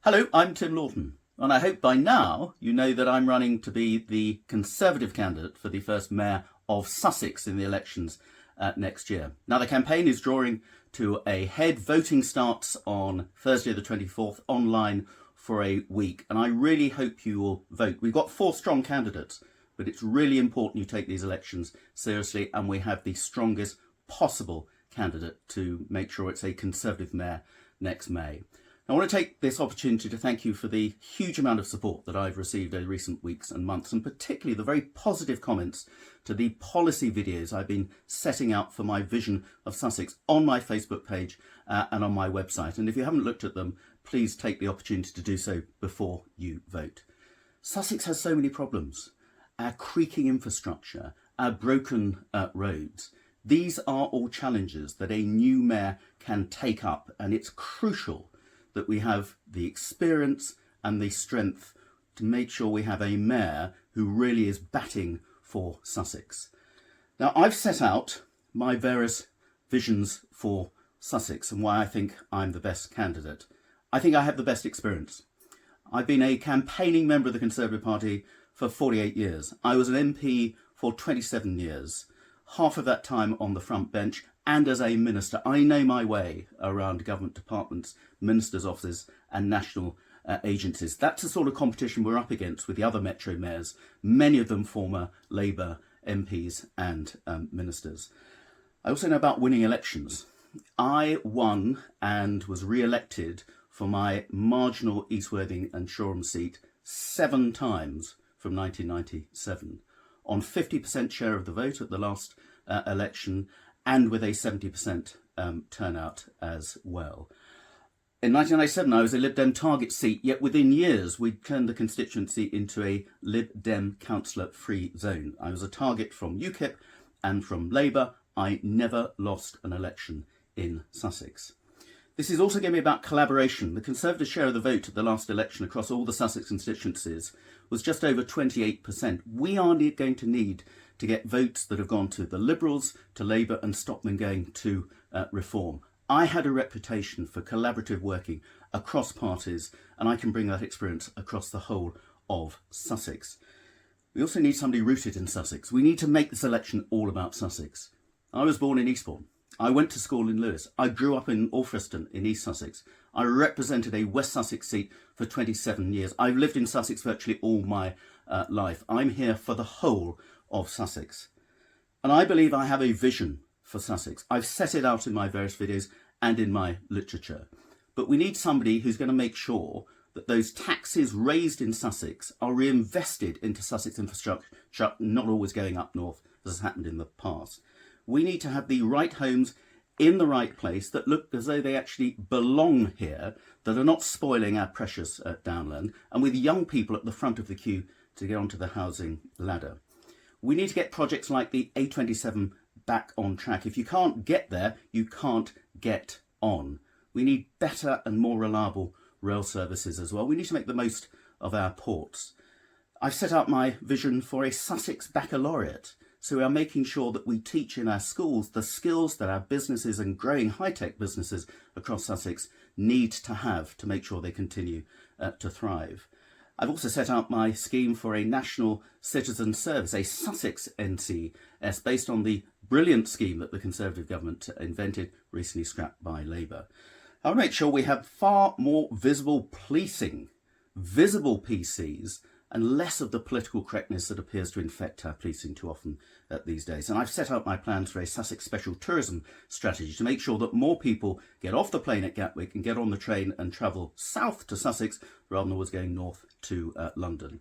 Hello, I'm Tim Loughton, and I hope by now you know that I'm running to be the Conservative candidate for the first Mayor of Sussex in the elections next year. Now, the campaign is drawing to a head. Voting starts on Thursday the 24th, online for a week, and I really hope you will vote. We've got 4 strong candidates, but it's really important you take these elections seriously, and we have the strongest possible candidate to make sure it's a Conservative Mayor next May. I want to take this opportunity to thank you for the huge amount of support that I've received over recent weeks and months, and particularly the very positive comments to the policy videos I've been setting out for my vision of Sussex on my Facebook page and on my website. And if you haven't looked at them, please take the opportunity to do so before you vote. Sussex has so many problems. Our creaking infrastructure, our broken roads. These are all challenges that a new mayor can take up, and it's crucial that we have the experience and the strength to make sure we have a mayor who really is batting for Sussex. Now, I've set out my various visions for Sussex and why I think I'm the best candidate. I think I have the best experience. I've been a campaigning member of the Conservative Party for 48 years. I was an MP for 27 years, half of that time on the front bench, and as a minister. I know my way around government departments, ministers' offices and national agencies. That's the sort of competition we're up against with the other metro mayors, many of them former Labour MPs and ministers. I also know about winning elections. I won and was re-elected for my marginal East Worthing and Shoreham seat 7 times from 1997, on 50% share of the vote at the last election, and with a 70% turnout as well. In 1997, I was a Lib Dem target seat, yet within years, we'd turned the constituency into a Lib Dem councillor-free zone. I was a target from UKIP and from Labour. I never lost an election in Sussex. This is also going to be about collaboration. The Conservative share of the vote at the last election across all the Sussex constituencies was just over 28%. We are going to need to get votes that have gone to the Liberals, to Labour, and stop them going to Reform. I had a reputation for collaborative working across parties, and I can bring that experience across the whole of Sussex. We also need somebody rooted in Sussex. We need to make this election all about Sussex. I was born in Eastbourne. I went to school in Lewes. I grew up in Alfriston in East Sussex. I represented a West Sussex seat for 27 years. I've lived in Sussex virtually all my life. I'm here for the whole of Sussex. And I believe I have a vision for Sussex. I've set it out in my various videos and in my literature. But we need somebody who's going to make sure that those taxes raised in Sussex are reinvested into Sussex infrastructure, not always going up north as has happened in the past. We need to have the right homes in the right place that look as though they actually belong here, that are not spoiling our precious downland, and with young people at the front of the queue to get onto the housing ladder. We need to get projects like the A27 back on track. If you can't get there, you can't get on. We need better and more reliable rail services as well. We need to make the most of our ports. I've set out my vision for a Sussex Baccalaureate. So we are making sure that we teach in our schools the skills that our businesses and growing high-tech businesses across Sussex need to have to make sure they continue to thrive. I've also set out my scheme for a national citizen service, a Sussex NCS, based on the brilliant scheme that the Conservative government invented, recently scrapped by Labour. I'll make sure we have far more visible policing, visible PCs, and less of the political correctness that appears to infect our policing too often these days. And I've set out my plans for a Sussex special tourism strategy to make sure that more people get off the plane at Gatwick and get on the train and travel south to Sussex rather than always going north to London.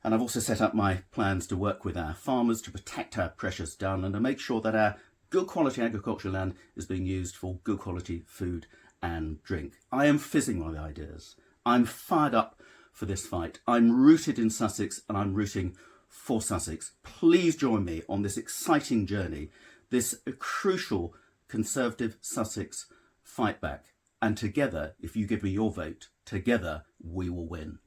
And I've also set up my plans to work with our farmers to protect our precious downland and make sure that our good quality agricultural land is being used for good quality food and drink. I am fizzing with ideas. I'm fired up for this fight. I'm rooted in Sussex and I'm rooting for Sussex. Please join me on this exciting journey, this crucial Conservative Sussex fight back. And together, if you give me your vote, together we will win.